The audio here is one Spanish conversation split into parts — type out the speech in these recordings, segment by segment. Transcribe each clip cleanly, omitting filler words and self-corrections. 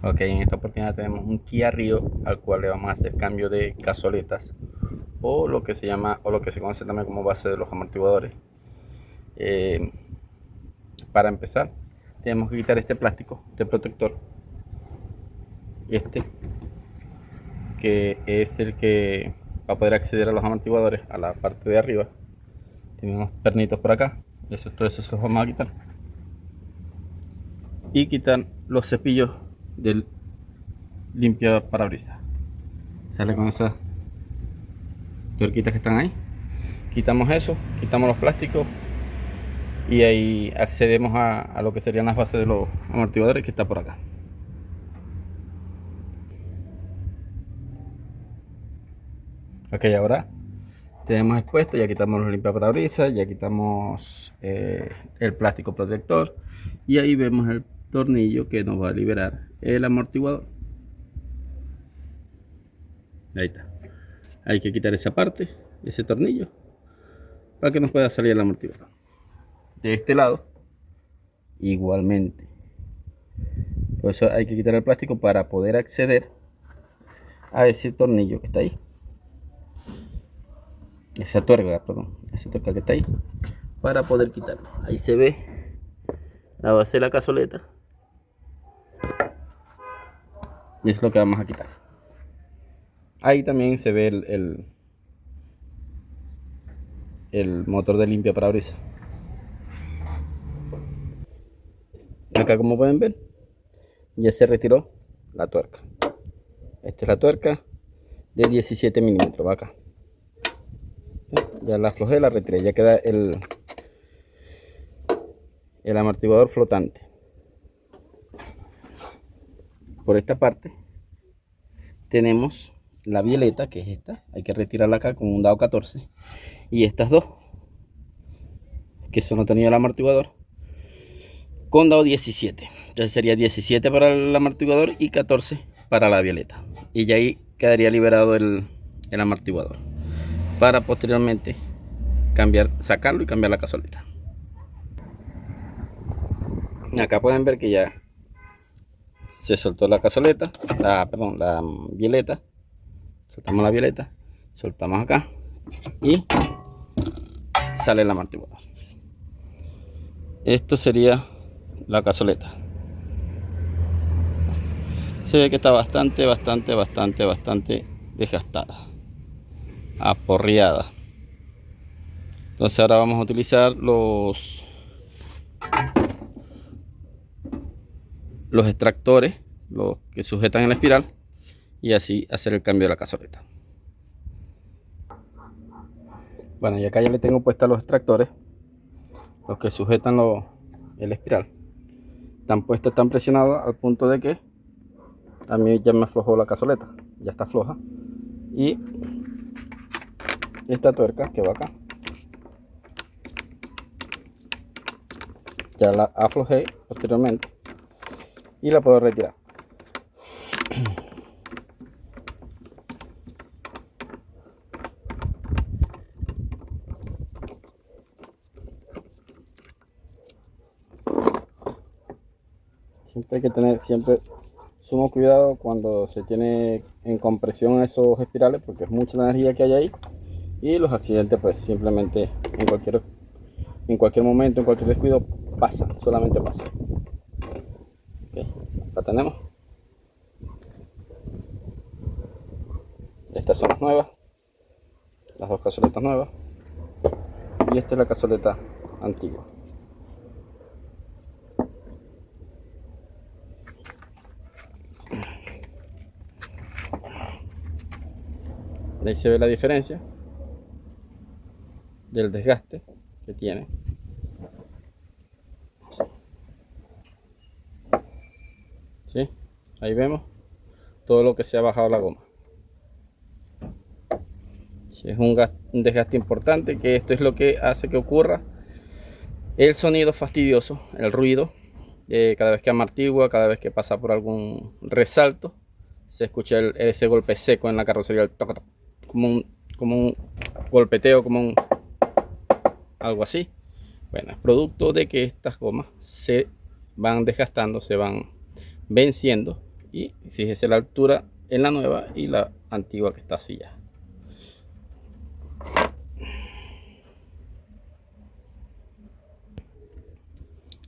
Ok, en esta oportunidad tenemos un Kia Rio al cual le vamos a hacer cambio de cazoletas o lo que se llama o lo que se conoce también como base de los amortiguadores. Eh, para empezar tenemos que quitar este plástico, este protector, este que es el que va a poder acceder a los amortiguadores a la parte de arriba. Tiene unos pernitos por acá, todo eso se los vamos a quitar y quitar los cepillos del limpia parabrisas. Sale con esas tuerquitas que están ahí, quitamos eso, quitamos los plásticos y ahí accedemos a lo que serían las bases de los amortiguadores que está por acá. Ok, ahora tenemos expuesto, ya quitamos los limpiaparabrisas, ya quitamos el plástico protector y ahí vemos el tornillo que nos va a liberar el amortiguador. Ahí está. Hay que quitar esa parte, ese tornillo, para que nos pueda salir el amortiguador. De este lado, igualmente. Por eso hay que quitar el plástico para poder acceder a ese tornillo que está ahí. Esa tuerca, perdón, esa tuerca que está ahí, para poder quitarlo. Ahí se ve la base de la cazoleta. Y es lo que vamos a quitar. Ahí también se ve el motor de limpia parabrisas. Acá, como pueden ver, ya se retiró la tuerca. Esta es la tuerca de 17 milímetros, va acá. Ya la aflojé, la retiré, ya queda el amortiguador flotante. Por esta parte tenemos la violeta, que es esta, hay que retirarla acá con un dado 14, y estas dos que son los tornillos del amortiguador con dado 17. Entonces sería 17 para el amortiguador y 14 para la violeta, y ya ahí quedaría liberado el amortiguador para posteriormente sacarlo y cambiar la cazoleta. Acá pueden ver que ya se soltó la cazoleta, la violeta. Soltamos la violeta, soltamos acá y sale el amortiguador. Esto sería la cazoleta. Se ve que está bastante desgastada, aporreada. Entonces ahora vamos a utilizar los extractores, los que sujetan en la espiral, y así hacer el cambio de la cazoleta. Bueno, y acá ya le tengo puestos los extractores, los que sujetan el espiral. Están puestos, están presionados al punto de que también ya me aflojó la cazoleta, ya está floja. Y esta tuerca que va acá, ya la aflojé posteriormente y la puedo retirar. Siempre hay que tener sumo cuidado cuando se tiene en compresión esos espirales, porque es mucha la energía que hay ahí, y los accidentes pues simplemente en cualquier momento, en cualquier descuido pasan, solamente pasan. Okay, la tenemos. Estas son las nuevas, las dos cazoletas nuevas, y esta es la cazoleta antigua. Ahí se ve la diferencia del desgaste que tiene. ¿Sí? Ahí vemos todo lo que se ha bajado la goma. Sí, es un desgaste importante, que esto es lo que hace que ocurra el sonido fastidioso, el ruido. Cada vez que amortigua, cada vez que pasa por algún resalto, se escucha ese golpe seco en la carrocería, el toc, toc, como un golpeteo, algo así. Bueno, es producto de que estas gomas se van desgastando, se van venciendo, Y fíjese la altura en la nueva y la antigua que está así ya.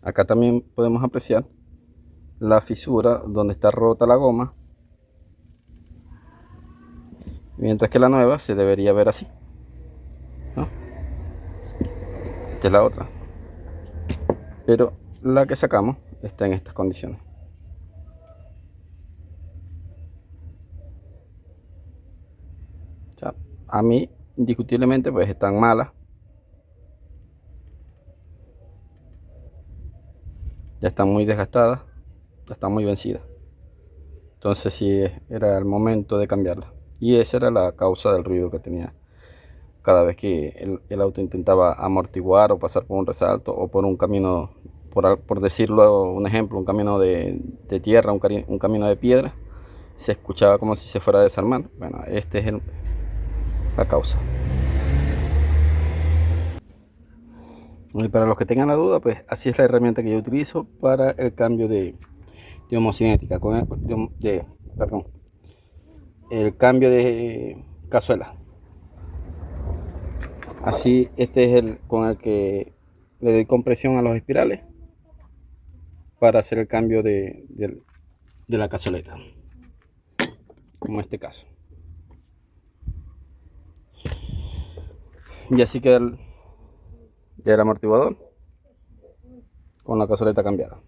Acá también podemos apreciar la fisura donde está rota la goma, mientras que la nueva se debería ver así, ¿no? Esta es la otra, pero la que sacamos está en estas condiciones. O sea, a mí indiscutiblemente pues están malas, ya están muy desgastadas, ya están muy vencidas. Entonces sí era el momento de cambiarla, y esa era la causa del ruido que tenía cada vez que el auto intentaba amortiguar o pasar por un resalto o por un camino, por decirlo un ejemplo, un camino de tierra, un camino de piedra. Se escuchaba como si se fuera a desarmar. Bueno, este es la causa. Y para los que tengan la duda, pues así es la herramienta que yo utilizo para el cambio de homocinética, perdón, el cambio de cazuela. Así, este es el con el que le doy compresión a los espirales para hacer el cambio de la cazoleta, como en este caso. Y así queda el amortiguador con la cazoleta cambiada.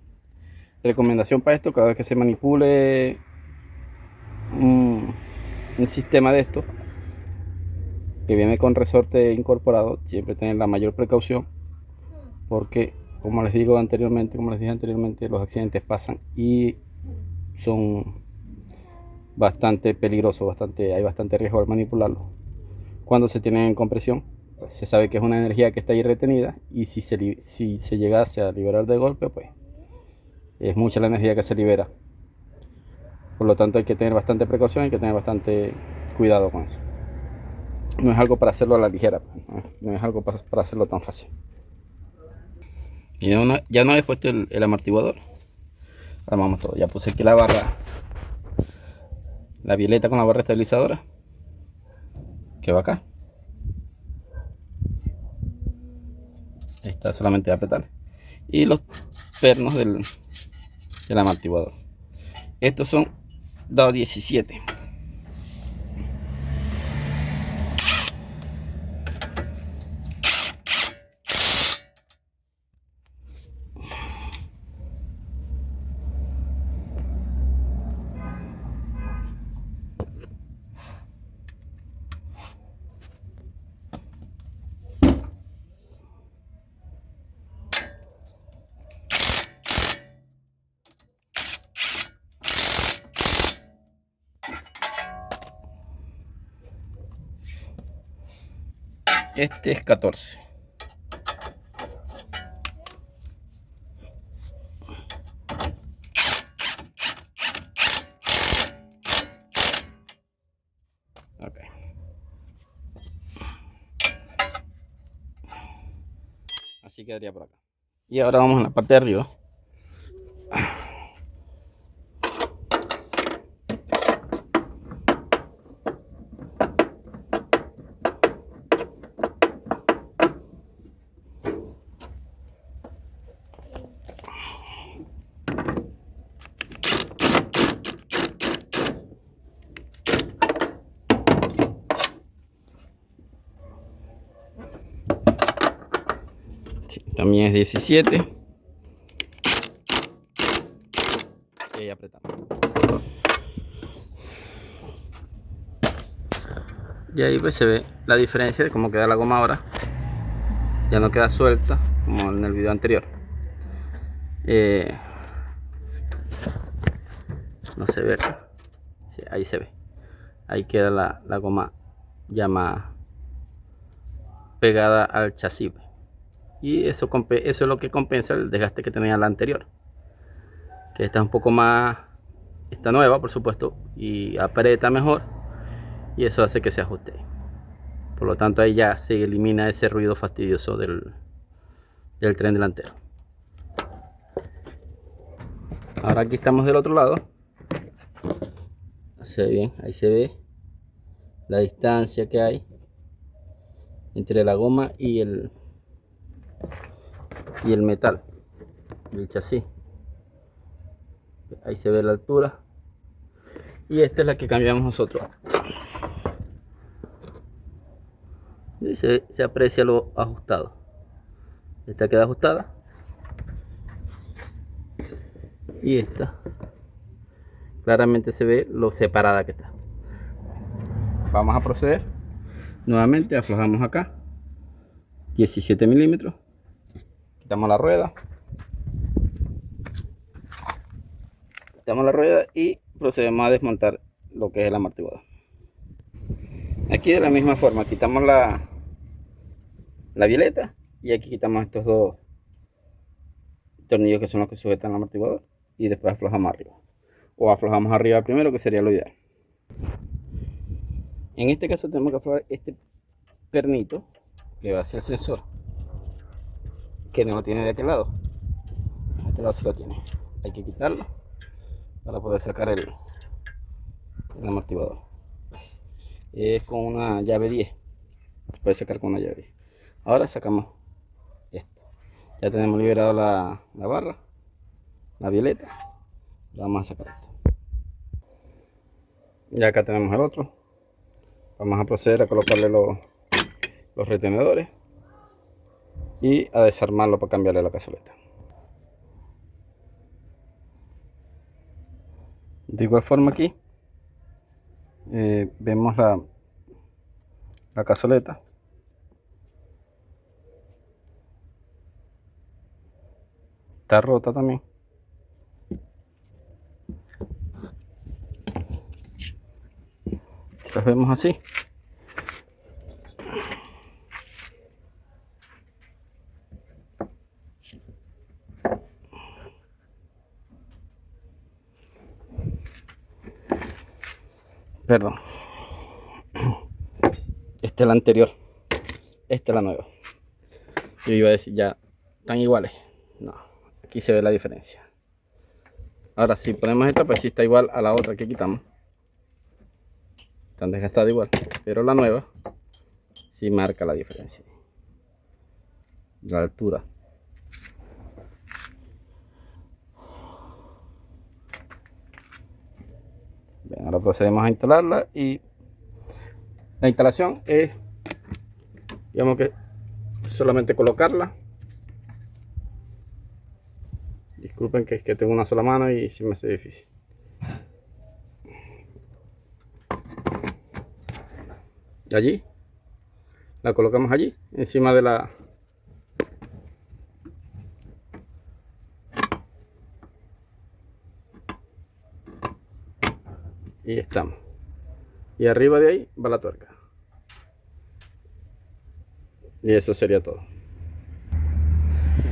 Recomendación para esto: cada vez que se manipule un sistema de estos que viene con resorte incorporado, siempre tener la mayor precaución, porque como les dije anteriormente, los accidentes pasan y son bastante peligrosos, hay bastante riesgo al manipularlo. Cuando se tienen en compresión, pues se sabe que es una energía que está ahí retenida, y si se llegase a liberar de golpe, pues es mucha la energía que se libera. Por lo tanto hay que tener bastante precaución, hay que tener bastante cuidado con eso. No es algo para hacerlo a la ligera, no es algo para hacerlo tan fácil. Y ya no he puesto el amortiguador, armamos todo. Ya puse aquí la barra, la violeta con la barra estabilizadora que va acá. Ahí está, solamente apretar. Y los pernos del amortiguador. Estos son dados 17. Este es 14. Okay. Así quedaría por acá. Y ahora vamos a la parte de arriba. También es 17. Y ahí apretamos. Y ahí pues se ve la diferencia de cómo queda la goma ahora. Ya no queda suelta como en el video anterior. No se ve acá. Sí, ahí se ve. Ahí queda la goma ya más pegada al chasis. Y eso es lo que compensa el desgaste que tenía la anterior, que esta es un poco más, esta nueva por supuesto, y aprieta mejor, y eso hace que se ajuste. Por lo tanto ahí ya se elimina ese ruido fastidioso del tren delantero. Ahora aquí estamos del otro lado. se ve bien, ahí se ve la distancia que hay entre la goma y el metal del chasis. Ahí se ve la altura, y esta es la que cambiamos nosotros. Y se aprecia lo ajustado. Esta queda ajustada y esta claramente se ve lo separada que está. Vamos a proceder nuevamente. Aflojamos acá 17 milímetros, quitamos la rueda, y procedemos a desmontar lo que es el amortiguador. Aquí de la misma forma quitamos la violeta, y aquí quitamos estos dos tornillos que son los que sujetan el amortiguador, y después aflojamos arriba, o aflojamos arriba primero, que sería lo ideal. En este caso tenemos que aflojar este pernito que va hacia el sensor, que no lo tiene de aquel lado. De este lado sí lo tiene. Hay que quitarlo para poder sacar el amortiguador. Es con una llave 10, se puede sacar con una llave 10. Ahora sacamos esto. Ya tenemos liberado la barra, la violeta. Vamos a sacar esto. Ya acá tenemos el otro. Vamos a proceder a colocarle los retenedores y a desarmarlo para cambiarle la cazoleta. De igual forma aquí vemos la cazoleta. Está rota también. Las vemos así. Perdón. Esta es la anterior. Esta es la nueva. Yo iba a decir ya están iguales. No, aquí se ve la diferencia. Ahora si ponemos esta, pues sí está igual a la otra que quitamos. Están desgastadas igual, pero la nueva sí marca la diferencia. La altura. Bien, ahora procedemos a instalarla, y la instalación es, digamos que solamente colocarla. Disculpen que es que tengo una sola mano y sí me hace difícil. Allí la colocamos allí encima de la y estamos, y arriba de ahí va la tuerca, y eso sería todo.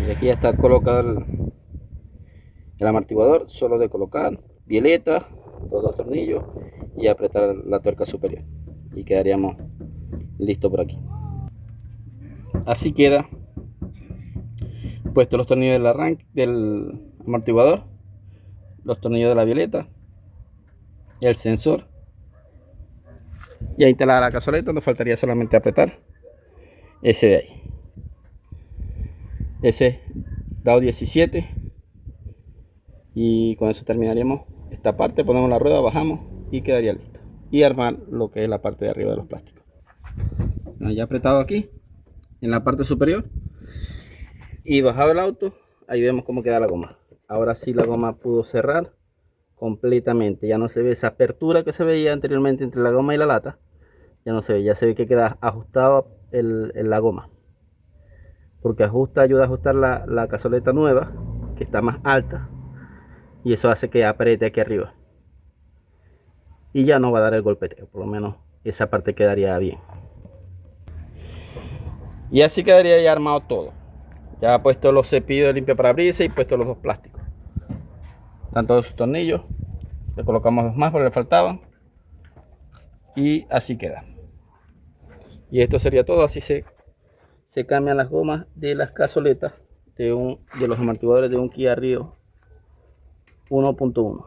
Y aquí ya está colocado el amortiguador. Solo de colocar violeta, los dos tornillos, y apretar la tuerca superior, y quedaríamos listos por aquí. Así queda puesto los tornillos del arranque del amortiguador, los tornillos de la violeta, el sensor. Ya instalada la cazoleta, nos faltaría solamente apretar ese de ahí. Ese dado 17, y con eso terminaríamos esta parte. Ponemos la rueda, bajamos y quedaría listo. Y armar lo que es la parte de arriba de los plásticos. Ya apretado aquí en la parte superior y bajado el auto, ahí vemos cómo queda la goma. Ahora sí la goma pudo cerrar completamente. Ya no se ve esa apertura que se veía anteriormente entre la goma y la lata. Ya no se ve, ya se ve que queda ajustado la goma, porque ayuda a ajustar la cazoleta nueva, que está más alta, y eso hace que apriete aquí arriba, y ya no va a dar el golpeteo. Por lo menos esa parte quedaría bien, y así quedaría ya armado todo. Ya puesto los cepillos de limpia parabrisas y puesto los dos plásticos. Están todos sus tornillos. Le colocamos dos más porque le faltaban, y así queda. Y esto sería todo. Así se cambian las gomas de las cazoletas de los amortiguadores de un Kia Rio 1.1.